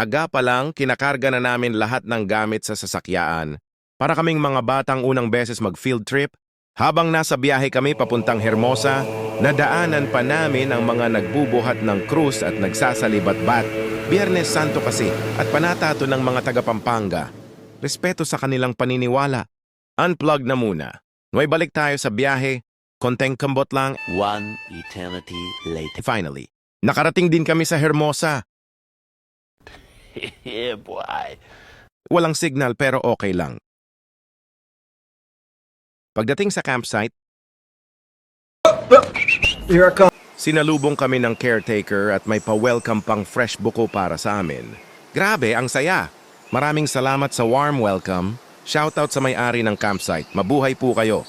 Aga pa lang, kinakarga na namin lahat ng gamit sa sasakyaan. Para kaming mga batang unang beses mag-field trip, habang nasa biyahe kami papuntang Hermosa, nadaanan pa namin ang mga nagbubuhat ng krus at nagsasalibat-bat. Biyernes Santo kasi at panatato ng mga taga Pampanga. Respeto sa kanilang paniniwala. Unplug na muna. May balik tayo sa biyahe, konteng kambot lang. One eternity later. Finally, nakarating din kami sa Hermosa. Yeah, boy. Walang signal pero okay lang. Pagdating sa campsite, sinalubong kami ng caretaker at may pa-welcome pang fresh buko para sa amin. Grabe, ang saya! Maraming salamat sa warm welcome. Shoutout sa may-ari ng campsite. Mabuhay po kayo.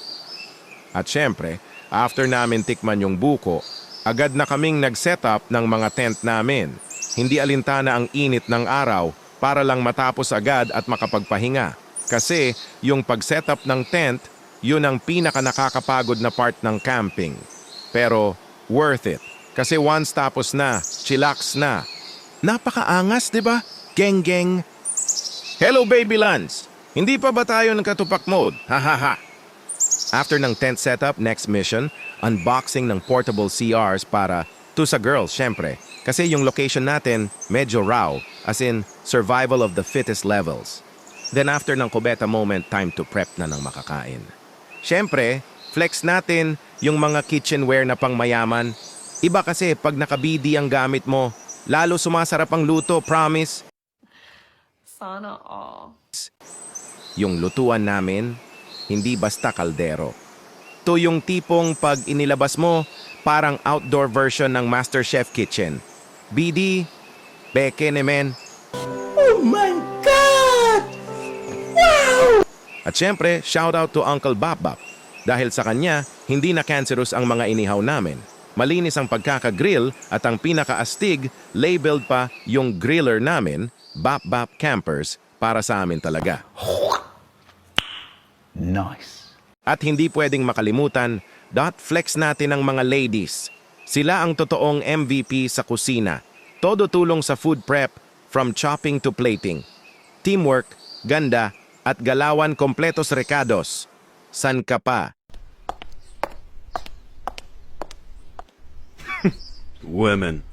At syempre, after namin tikman yung buko, agad na kaming nag-setup ng mga tent namin. Hindi alintana ang init ng araw para lang matapos agad at makapagpahinga. Kasi yung pag-setup ng tent, yun ang pinaka-nakakapagod na part ng camping. Pero worth it. Kasi once tapos na, chillax na. Napakaangas, di ba? Geng-geng. Hello, baby Lance! Hindi pa ba tayo nagkatupak mode? Hahaha! After ng tent setup, next mission, unboxing ng portable CRs para to sa girls, syempre. Kasi yung location natin, medyo raw, as in survival of the fittest levels. Then after ng kubeta moment, time to prep na ng makakain. Syempre, flex natin yung mga kitchenware na pang mayaman. Iba kasi pag nakabidi ang gamit mo, lalo sumasarap ang luto, promise. Sana all. Yung lutuan namin, hindi basta kaldero. To yung tipong pag inilabas mo, parang outdoor version ng MasterChef Kitchen. BD, beke nemen. Oh my God! Wow! At syempre, shoutout to Uncle Bap. Dahil sa kanya, hindi na cancerous ang mga inihaw namin. Malinis ang pagkakagrill at ang pinakaastig, labeled pa yung griller namin, Bap Campers, para sa amin talaga. Nice. At hindi pwedeng makalimutan, flex natin ang mga ladies. Sila ang totoong MVP sa kusina. Todo tulong sa food prep, from chopping to plating. Teamwork, ganda, at galawan kompletos recados. San ka pa? Women.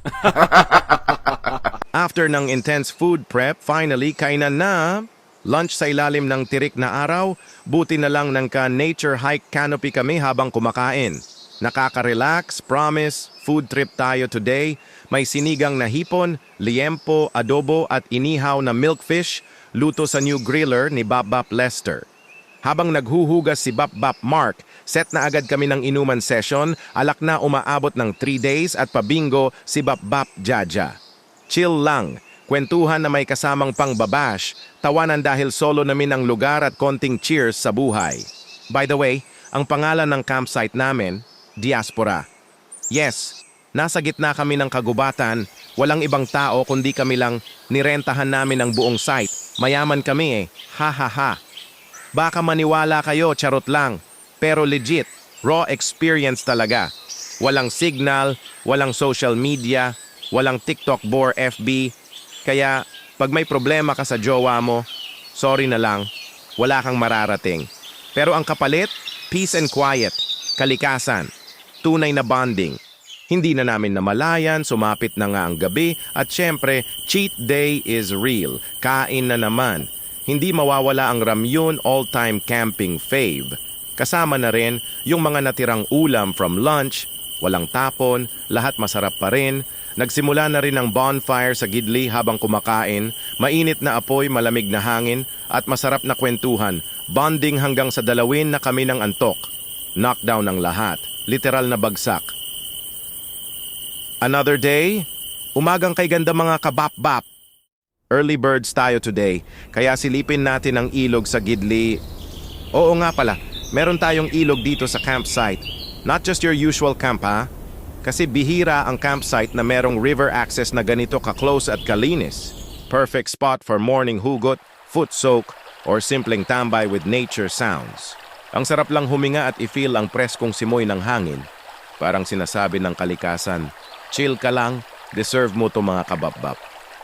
After ng intense food prep, finally, kainan na. Lunch sa ilalim ng tirik na araw, buti na lang ng ka-nature hike canopy kami habang kumakain. Nakaka-relax, promise, food trip tayo today. May sinigang na hipon, liempo, adobo at inihaw na milkfish, luto sa new griller ni Bap Lester. Habang naghuhugas si Bap Mark, set na agad kami ng inuman session, alak na umaabot ng 3 days at pabingo si Bap Jaja. Chill lang, kwentuhan na may kasamang pangbabash, tawanan dahil solo namin ang lugar at konting cheers sa buhay. By the way, ang pangalan ng campsite namin, Diaspora. Yes, nasa gitna kami ng kagubatan, walang ibang tao kundi kami lang nirentahan namin ang buong site. Mayaman kami ha ha ha. Baka maniwala kayo, charot lang. Pero legit, raw experience talaga. Walang signal, walang social media, walang TikTok bore FB. Kaya, pag may problema ka sa jowa mo, sorry na lang, wala kang mararating. Pero ang kapalit, peace and quiet, kalikasan, tunay na bonding. Hindi na namin namalayan, sumapit na nga ang gabi, at syempre, cheat day is real. Kain na naman. Hindi mawawala ang ramyun all-time camping fave. Kasama na rin yung mga natirang ulam from lunch, walang tapon, lahat masarap pa rin. Nagsimula na rin ang bonfire sa gidli habang kumakain, mainit na apoy, malamig na hangin, at masarap na kwentuhan. Bonding hanggang sa dalawin na kami ng antok. Knockdown ng lahat. Literal na bagsak. Another day, umagang kay ganda mga kabap-bap. Early birds tayo today, kaya silipin natin ang ilog sa gidli. Oo nga pala, meron tayong ilog dito sa campsite. Not just your usual camp ha? Kasi bihira ang campsite na merong river access na ganito ka-close at kalinis. Perfect spot for morning hugot, foot soak, or simpleng tambay with nature sounds. Ang sarap lang huminga at i-feel ang preskong simoy ng hangin. Parang sinasabi ng kalikasan, chill ka lang, deserve mo to mga kabab-bab.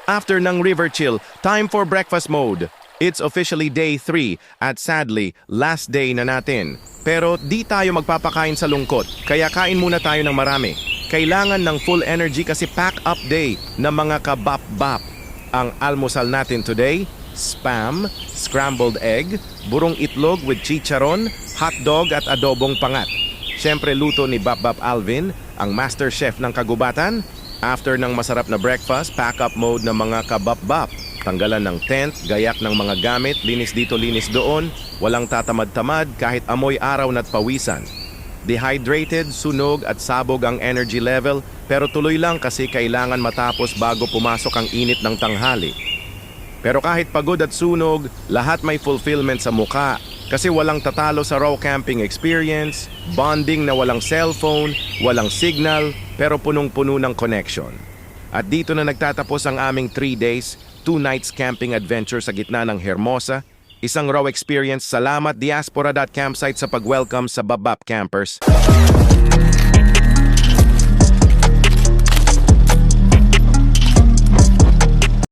After ng river chill, time for breakfast mode. It's officially day 3 at sadly, last day na natin. Pero di tayo magpapakain sa lungkot, kaya kain muna tayo ng marami. Kailangan ng full energy kasi pack up day na mga kabap-bap. Ang almusal natin today, spam, scrambled egg, burong itlog with chicharon, hotdog at adobong pangat. Siyempre luto ni Bap Alvin, ang master chef ng kagubatan. After ng masarap na breakfast, pack up mode ng mga kabap-bap. Tanggalan ng tent, gayak ng mga gamit, linis dito, linis doon, walang tatamad-tamad kahit amoy araw na't pawisan. Dehydrated, sunog at sabog ang energy level pero tuloy lang kasi kailangan matapos bago pumasok ang init ng tanghali. Pero kahit pagod at sunog, lahat may fulfillment sa muka kasi walang tatalo sa raw camping experience, bonding na walang cellphone, walang signal pero punong-puno ng connection. At dito na nagtatapos ang aming 3 days, 2 nights camping adventure sa gitna ng Hermosa. Isang raw experience. Salamat Diaspora.campsite sa pag-welcome sa Babap Campers.